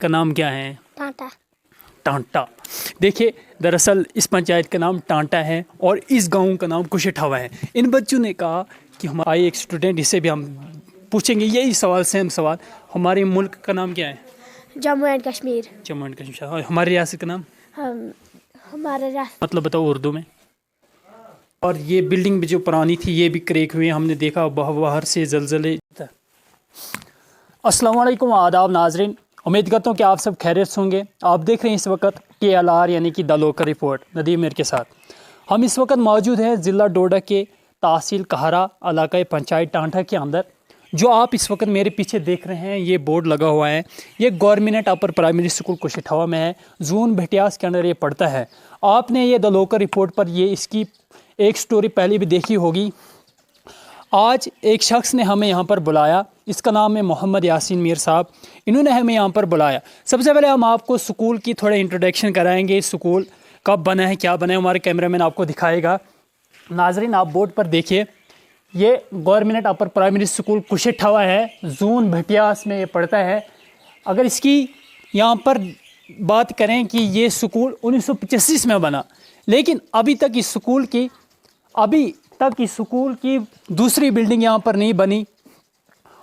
का नाम क्या है? टाटा। टांटा। देखिए, दरअसल इस पंचायत का नाम टांटा है और इस गांव का नाम कुशेठावा है। इन बच्चों ने कहा कि हम आए एक स्टूडेंट, इससे भी हम पूछेंगे यही सवाल, सेम सवाल, हमारे मुल्क का नाम क्या है? जम्मू एंड कश्मीर। जम्मू एंड कश्मीर। और हमारी रियासत का नाम? हमारा मतलब बताओ उर्दू में। और ये बिल्डिंग भी जो पुरानी थी ये भी क्रेक हुई, हमने देखा बाहर से जलजले। अस्सलाम वालेकुम, आदाब नाजरीन, उम्मीद करता हूँ कि आप सब खैरियत से होंगे। आप देख रहे हैं इस वक्त KLR यानी कि the local report Nadeem Mir के साथ। हम इस वक्त मौजूद हैं ज़िला डोडा के तहसील कहरा इलाका पंचायत टांटा के अंदर। जो आप इस वक्त मेरे पीछे देख रहे हैं ये बोर्ड लगा हुआ है, ये गवर्नमेंट अपर प्राइमरी स्कूल कुशेठावा में है, जून भटियास के अंदर ये पढ़ता है। आपने ये द लोकल रिपोर्ट पर ये इसकी एक स्टोरी पहले भी देखी होगी। आज एक शख्स ने हमें यहाँ पर बुलाया, इसका नाम है मोहम्मद यासीन मीर साहब। इन्होंने हमें यहाँ पर बुलाया। सबसे पहले हम आपको स्कूल की थोड़ा इंट्रोडक्शन कराएंगे, स्कूल कब बना है, क्या बना है, हमारे कैमरामैन आपको दिखाएगा। नाजरीन, आप बोर्ड पर देखिए, ये गवर्नमेंट अपर प्राइमरी स्कूल कुशेठावा है, जून भटियास में ये पढ़ता है। अगर इसकी यहाँ पर बात करें कि ये स्कूल 1985 में बना, लेकिन अभी तक इस स्कूल की दूसरी बिल्डिंग यहाँ पर नहीं बनी।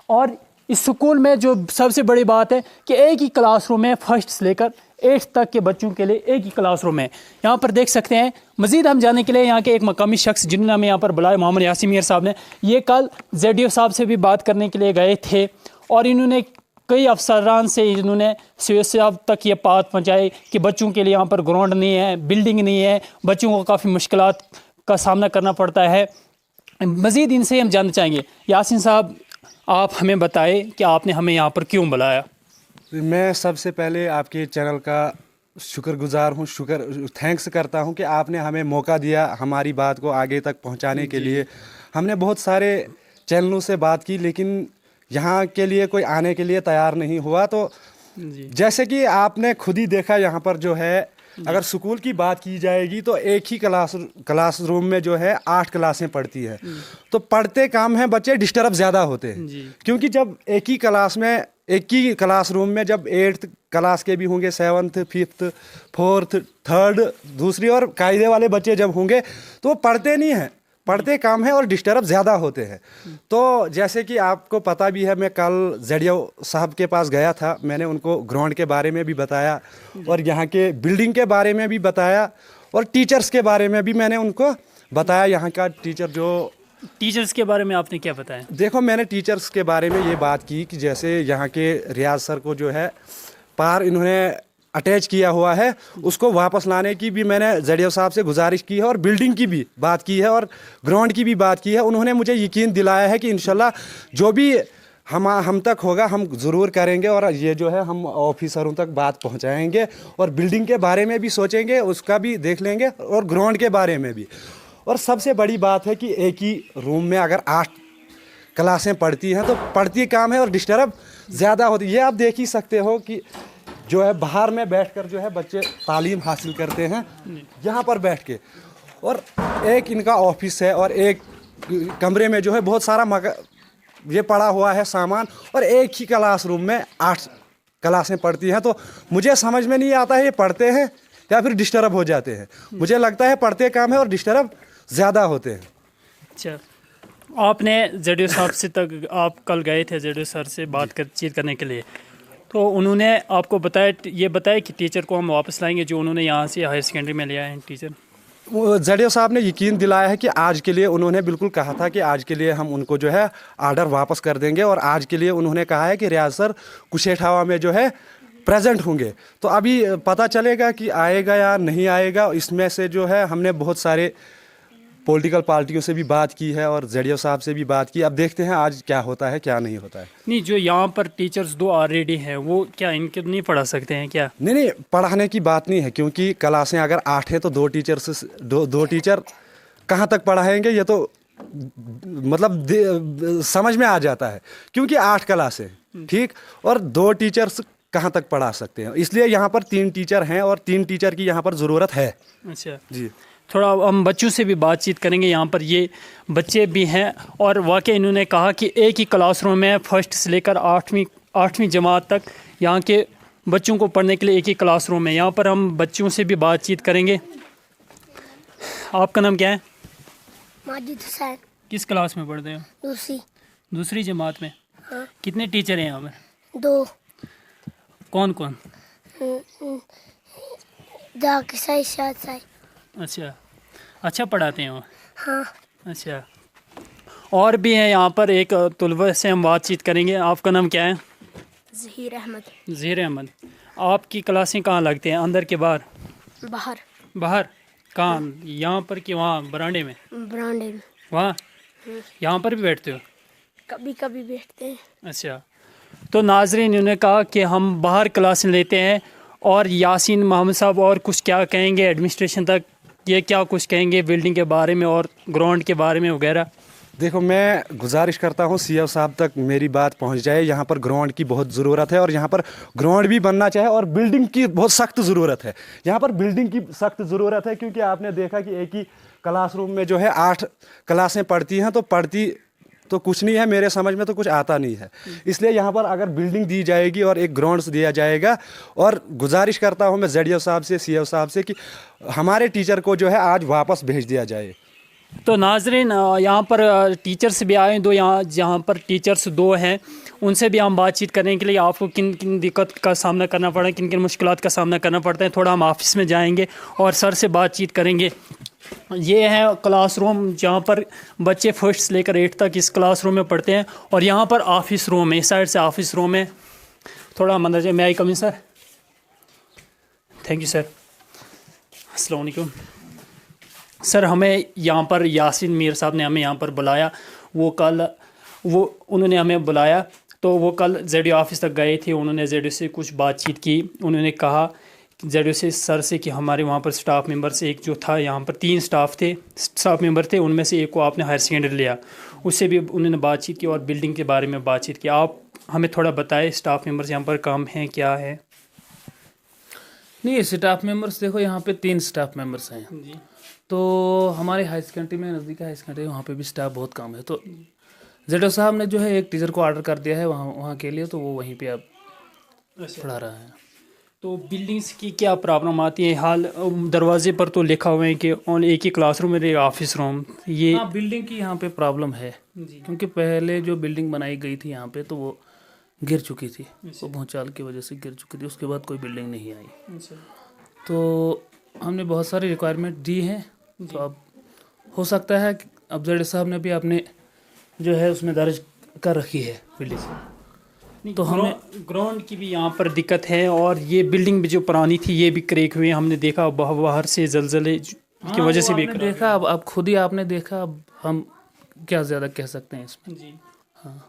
और इस स्कूल में जो सबसे बड़ी बात है कि एक ही क्लासरूम है, फर्स्ट से लेकर 8th तक के बच्चों के लिए एक ही क्लासरूम है। यहाँ पर देख सकते हैं। मज़ीद हम जाने के लिए यहाँ के एक मकामी शख्स जिन्होंने हमें यहाँ पर बुलाया, मोहम्मद यासीन मीर साहब ने, ये कल ZDO साहब से भी बात करने के लिए गए थे और इन्होंने कई अफसरान से इन्होंने साहब तक ये बात पहुँचाई कि बच्चों के लिए यहाँ पर ग्राउंड नहीं है, बिल्डिंग नहीं है, बच्चों को काफ़ी मुश्किलात का सामना करना पड़ता है। मज़ीद इनसे हम जानना चाहेंगे। यासीन साहब, आप हमें बताएं कि आपने हमें यहाँ पर क्यों बुलाया? मैं सबसे पहले आपके चैनल का शुक्रगुजार हूँ, थैंक्स करता हूँ कि आपने हमें मौका दिया हमारी बात को आगे तक पहुँचाने के लिए। हमने बहुत सारे चैनलों से बात की लेकिन यहाँ के लिए कोई आने के लिए तैयार नहीं हुआ। तो जैसे कि आपने खुद ही देखा, यहाँ पर जो है अगर स्कूल की बात की जाएगी तो एक ही क्लासरूम में जो है 8 क्लासें पढ़ती है। तो पढ़ते कम हैं बच्चे, डिस्टर्ब ज़्यादा होते हैं, क्योंकि जब एक ही क्लासरूम में जब 8th क्लास के भी होंगे, 7th 5th 4th 3rd दूसरी और कायदे वाले बच्चे जब होंगे तो वो पढ़ते नहीं हैं, पढ़ते कम हैं और डिस्टर्ब ज़्यादा होते हैं। तो जैसे कि आपको पता भी है, मैं कल ZDO साहब के पास गया था, मैंने उनको ग्राउंड के बारे में भी बताया और यहाँ के बिल्डिंग के बारे में भी बताया और टीचर्स के बारे में भी मैंने उनको बताया। यहाँ का टीचर्स के बारे में आपने क्या बताया? देखो, मैंने टीचर्स के बारे में ये बात की कि जैसे यहाँ के रियाज सर को जो है पार इन्होंने अटैच किया हुआ है, उसको वापस लाने की भी मैंने ZDO साहब से गुजारिश की है और बिल्डिंग की भी बात की है और ग्राउंड की भी बात की है। उन्होंने मुझे यकीन दिलाया है कि इंशाल्लाह जो भी हम तक होगा हम ज़रूर करेंगे और ये जो है हम ऑफिसरों तक बात पहुंचाएंगे और बिल्डिंग के बारे में भी सोचेंगे, उसका भी देख लेंगे और ग्राउंड के बारे में भी। और सबसे बड़ी बात है कि एक ही रूम में अगर 8 क्लासें पढ़ती हैं तो पढ़ती काम है और डिस्टर्ब ज़्यादा होती है। ये आप देख ही सकते हो कि जो है बाहर में बैठकर जो है बच्चे तालीम हासिल करते हैं यहाँ पर बैठ के, और एक इनका ऑफिस है और एक कमरे में जो है बहुत सारा ये पड़ा हुआ है सामान, और एक ही क्लासरूम में 8 क्लासें पढ़ती हैं। तो मुझे समझ में नहीं आता है ये पढ़ते हैं या फिर डिस्टर्ब हो जाते हैं। मुझे लगता है पढ़ते काम है और डिस्टर्ब ज़्यादा होते हैं। अच्छा, आपने ZDO साहब से तक आप कल गए थे ZDO सर से बातचीत करने के लिए, तो उन्होंने आपको बताया कि टीचर को हम वापस लाएंगे जो उन्होंने यहाँ से हायर सेकेंडरी में लिया है टीचर? ZDO साहब ने यकीन दिलाया है कि आज के लिए उन्होंने बिल्कुल कहा था कि आज के लिए हम उनको जो है आर्डर वापस कर देंगे, और आज के लिए उन्होंने कहा है कि रियाज सर कुशेठावा में जो है प्रेजेंट होंगे। तो अभी पता चलेगा कि आएगा या नहीं आएगा। इसमें से जो है हमने बहुत सारे पॉलिटिकल पार्टियों से भी बात की है और ZDO साहब से भी बात की। अब देखते हैं आज क्या होता है क्या नहीं होता है। नहीं, जो यहाँ पर टीचर्स 2 ऑलरेडी हैं वो क्या इनके नहीं पढ़ा सकते हैं क्या? नहीं, पढ़ाने की बात नहीं है, क्योंकि क्लासें अगर 8 है तो 2 टीचर कहाँ तक पढ़ाएंगे, ये तो मतलब समझ में आ जाता है, क्योंकि 8 क्लासें ठीक और 2 टीचर्स कहाँ तक पढ़ा सकते हैं। इसलिए यहाँ पर 3 टीचर हैं और 3 टीचर की यहाँ पर ज़रूरत है। अच्छा जी, थोड़ा हम बच्चों से भी बातचीत करेंगे। यहाँ पर ये बच्चे भी हैं और वाकई इन्होंने कहा कि एक ही क्लासरूम में फर्स्ट से लेकर 8वीं जमात तक यहाँ के बच्चों को पढ़ने के लिए एक ही क्लास रूम है। यहाँ पर हम बच्चों से भी बातचीत करेंगे। आपका नाम क्या है? माजिद हुसैन। किस क्लास में पढ़ते हो? दूसरी। दूसरी जमात में। हाँ। कितने टीचर हैं यहाँ पर? 2। कौन कौन? जाकिर साई, शाद साई। अच्छा, अच्छा पढ़ाते हैं वो? हाँ। अच्छा, और भी हैं यहाँ पर, एक तलबा से हम बातचीत करेंगे। आपका नाम क्या है? ज़हीर अहमद। ज़हीर अहमद। आपकी क्लासें कहाँ लगती हैं, अंदर के बाहर? बाहर। बाहर कहाँ, यहाँ पर कि वहाँ बरामदे में? बरामदे में। वहाँ? यहाँ पर भी बैठते हो? कभी कभी बैठते हैं। अच्छा, तो नाजरीन इन्होंने कहा कि हम बाहर क्लासें लेते हैं, और यासीन मोहम्मद साहब और कुछ क्या कहेंगे एडमिनिस्ट्रेशन तक, ये क्या कुछ कहेंगे बिल्डिंग के बारे में और ग्राउंड के बारे में वगैरह। देखो, मैं गुजारिश करता हूँ सीएम साहब तक मेरी बात पहुँच जाए। यहाँ पर ग्राउंड की बहुत ज़रूरत है, और यहाँ पर ग्राउंड भी बनना चाहिए, और बिल्डिंग की बहुत सख्त ज़रूरत है। यहाँ पर बिल्डिंग की सख्त ज़रूरत है, क्योंकि आपने देखा कि एक ही क्लासरूम में जो है 8 क्लासें पढ़ती हैं, तो पढ़ती तो कुछ नहीं है, मेरे समझ में तो कुछ आता नहीं है। इसलिए यहाँ पर अगर बिल्डिंग दी जाएगी और एक ग्राउंड दिया जाएगा, और गुजारिश करता हूँ मैं ZDO साहब से, CF साहब से, कि हमारे टीचर को जो है आज वापस भेज दिया जाए। तो नाजरीन यहाँ पर टीचर्स भी आए, दो यहाँ जहाँ पर टीचर्स 2 हैं, उनसे भी हम बातचीत करने के लिए आपको किन किन दिक्कत का सामना करना पड़ा है, किन किन मुश्किलात का सामना करना पड़ता है, थोड़ा हम ऑफिस में जाएंगे और सर से बातचीत करेंगे। ये है क्लासरूम जहाँ पर बच्चे फर्स्ट से लेकर 8 तक इस क्लासरूम में पढ़ते हैं, और यहाँ पर ऑफिस रूम है, इस साइड से ऑफिस रूम है। थोड़ा मंदिर जाए, मैं आई कम इन सर? Thank you sir. अस्सलाम वालेकुम सर। हमें यहाँ पर यासीन मीर साहब ने हमें यहाँ पर बुलाया, उन्होंने हमें बुलाया, तो वो कल ZDO ऑफिस तक गए थे। उन्होंने ZDO से कुछ बातचीत की। उन्होंने कहा ZDO से सर से कि हमारे वहाँ पर स्टाफ मेंबर से एक जो था, यहाँ पर 3 स्टाफ मेंबर थे, उनमें से एक को आपने हायर सेकेंडरी लिया, उससे भी उन्होंने बातचीत की और बिल्डिंग के बारे में बातचीत की। आप हमें थोड़ा बताएं स्टाफ मेंबर्स यहाँ पर काम हैं, क्या है? नहीं, स्टाफ मेंबर्स देखो, यहाँ पे 3 स्टाफ मेंबर्स हैं जी। तो हमारे हाई सेकेंडरी में, नज़दीक हाई सेकेंडरी, वहाँ पे भी स्टाफ बहुत कम है। तो ZDO साहब ने जो है एक टीचर को ऑर्डर कर दिया है वहाँ के लिए, तो वो वहीं पे अब पढ़ा रहा है। तो बिल्डिंग्स की क्या प्रॉब्लम आती है? हाल दरवाजे पर तो लिखा हुआ है कि एक ही क्लासरूम में ऑफिस रूम, ये हाँ, बिल्डिंग की यहाँ पे प्रॉब्लम है, क्योंकि पहले जो बिल्डिंग बनाई गई थी यहाँ पे, तो वो गिर चुकी थी, वो भूचाल की वजह से गिर चुकी थी। उसके बाद कोई बिल्डिंग नहीं आई। तो हमने बहुत सारी रिक्वायरमेंट दी हैं, तो अब हो सकता है कि अब ZDO साहब ने भी अपने जो है उसमें दर्ज कर रखी है बिल्डिंग। तो हमें ग्राउंड की भी यहाँ पर दिक्कत है, और ये बिल्डिंग भी जो पुरानी थी ये भी क्रेक हुई, हमने देखा बाहर से जलजले की वजह से भी देखा। अब खुद ही आपने देखा, अब हम क्या ज़्यादा कह सकते हैं इसमें। जी हाँ।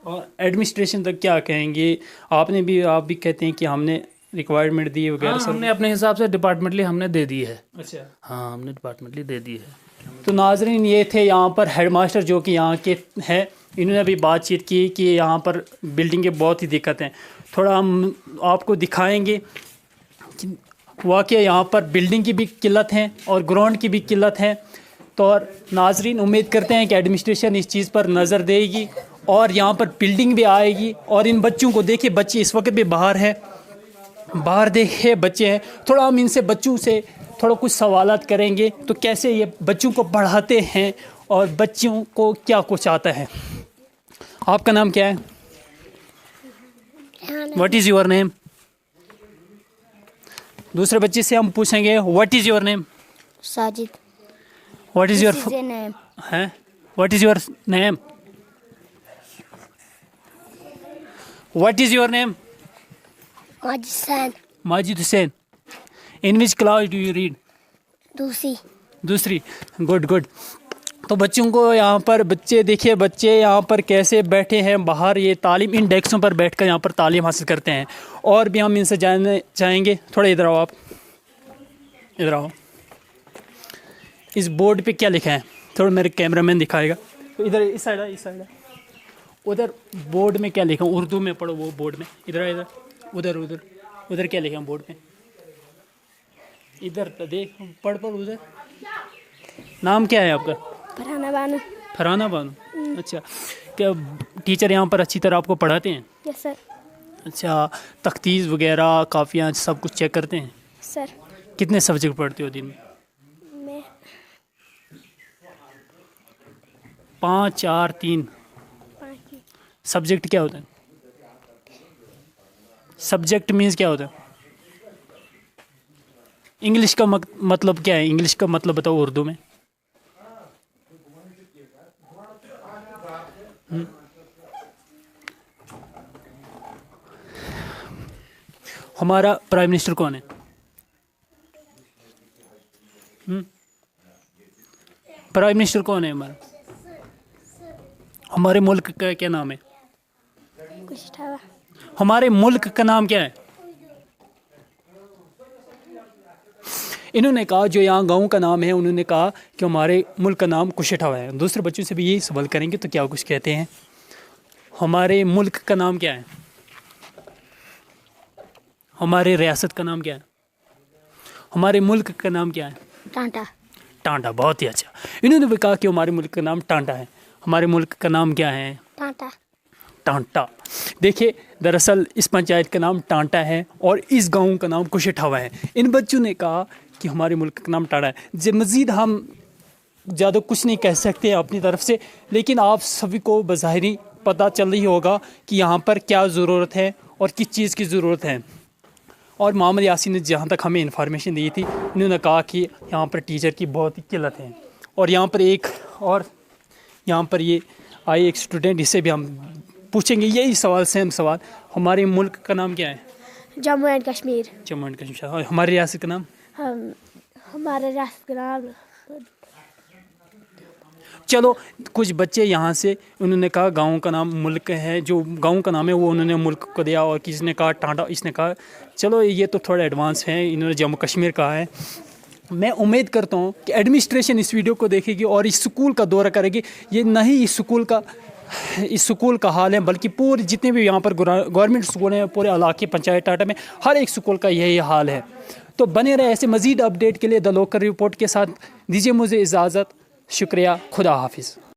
और एडमिनिस्ट्रेशन तक क्या कहेंगे? आप भी कहते हैं कि हमने रिक्वायरमेंट दी वगैरह। हाँ, हमने अपने हिसाब से डिपार्टमेंटली हमने दे दी है। अच्छा, हाँ, हमने डिपार्टमेंटली दे दी है। तो नाजरीन ये थे यहाँ पर हेडमास्टर जो कि यहाँ के हैं, इन्होंने भी बातचीत की कि यहाँ पर बिल्डिंग के बहुत ही दिक्कत हैं। थोड़ा हम आपको दिखाएंगे कि वाकई यहाँ पर बिल्डिंग की भी किल्लत है और ग्राउंड की भी किल्लत है। तो और नाजरीन उम्मीद करते हैं कि एडमिनिस्ट्रेशन इस चीज़ पर नज़र देगी और यहाँ पर बिल्डिंग भी आएगी। और इन बच्चों को देखिए, बच्चे इस वक्त भी बाहर है, बाहर देखिए बच्चे हैं। थोड़ा हम इनसे बच्चों से थोड़ा कुछ सवालात करेंगे, तो कैसे ये बच्चों को पढ़ाते हैं और बच्चों को क्या कुछ आता है। आपका नाम क्या है? What is your name? दूसरे बच्चे से हम पूछेंगे what is your name? Sajid. What is your name? है what is your name? What is your name? Majid Hussain. Majid Hussain. In which class do you read? दूसरी। दूसरी। Good good. तो बच्चों को यहाँ पर बच्चे देखिए, बच्चे यहाँ पर कैसे बैठे हैं बाहर, ये तालीम इन डेस्कों पर बैठकर यहाँ पर तालीम हासिल करते हैं। और भी हम इनसे जानना चाहेंगे। थोड़ा इधर आओ, आप इधर आओ। इस बोर्ड पे क्या लिखा है? थोड़ा मेरे कैमरामैन दिखाएगा। तो इधर इस साइड है, इस साइड है। उधर बोर्ड में क्या लिखा? उर्दू में पढ़ो वो बोर्ड में। इधर इधर उधर उधर उधर क्या लिखा बोर्ड में? इधर देख, पढ़ उधर। नाम क्या है आपका? फरहाना बानू। फरहाना बानू। अच्छा, क्या टीचर यहाँ पर अच्छी तरह आपको पढ़ाते हैं? Yes sir. اچھا تختیز وغیرہ کافیاں سب کچھ چیک کرتے ہیں؟ سر کتنے سبجیکٹ پڑھتے ہو دن میں؟ میں 5 4 3 5 سبجیکٹ کیا ہوتا ہے؟ سبجیکٹ مینس کیا ہوتا ہے؟ انگلش کا مطلب کیا ہے؟ انگلش کا مطلب بتاؤ اردو میں. ہمارا پرائم منسٹر کون ہے؟ پرائم منسٹر کون ہے ہمارا؟ ہمارے ملک کا کیا نام ہے؟ کشتاوا ہمارے ملک کا نام کیا ہے؟ انہوں نے کہا جو یہاں گاؤں کا نام ہے انہوں نے کہا کہ ہمارے ملک کا نام کشٹھوا ہے. دوسرے بچوں سے بھی یہی سوال کریں گے تو کیا کچھ کہتے ہیں؟ ہمارے ملک کا نام کیا ہے؟ ہمارے ریاست کا نام کیا ہے؟ ہمارے ملک کا نام کیا ہے؟ ٹانٹا ٹانٹا. بہت ہی اچھا. انہوں نے بھی کہا کہ ہمارے ملک کا نام ٹانٹا ہے. ہمارے ملک کا نام کیا ہے؟ ٹانٹا ٹانٹا. دیکھیے دراصل اس پنچایت کا نام ٹانٹا ہے اور اس گاؤں کا نام کشٹھوا ہے. ان بچوں نے کہا کہ ہمارے ملک کا نام ٹانٹا ہے. مزید ہم زیادہ کچھ نہیں کہہ سکتے اپنی طرف سے، لیکن آپ سبھی کو بظاہری پتہ چل رہی ہوگا کہ یہاں پر کیا ضرورت ہے اور کس چیز کی ضرورت ہے. اور محمد یاسین نے جہاں تک ہمیں انفارمیشن دی تھی انہوں نے کہا کہ یہاں پر ٹیچر کی بہت ہی قلت ہے. اور یہاں پر یہاں پر یہ آئے ایک اسٹوڈنٹ، اس سے بھی ہم پوچھیں گے یہی سوال، سیم سوال. ہمارے ملک کا نام کیا ہے؟ جموں اینڈ کشمیر. جموں اینڈ کشمیر. اور ہماری ریاست کا نام؟ ہمارے ریاست کا نام چلو کچھ بچے یہاں سے انہوں نے کہا گاؤں کا نام ملک ہے، جو گاؤں کا نام ہے وہ انہوں نے ملک کو دیا، اور کسی نے کہا ٹانٹا، اس نے کہا چلو یہ تو تھوڑا ایڈوانس ہیں، انہوں نے جموں کشمیر کہا ہے. میں امید کرتا ہوں کہ ایڈمنسٹریشن اس ویڈیو کو دیکھے گی اور اس سکول کا دورہ کرے گی. یہ نہ ہی اس سکول کا حال ہے بلکہ پورے جتنے بھی یہاں پر گورنمنٹ سکول ہیں پورے علاقے پنچایت ٹاٹا میں ہر ایک سکول کا یہی حال ہے. تو بنے رہے ایسے مزید اپڈیٹ کے لیے دا لوکل رپورٹ کے ساتھ. دیجیے مجھے اجازت. شکریہ. خدا حافظ.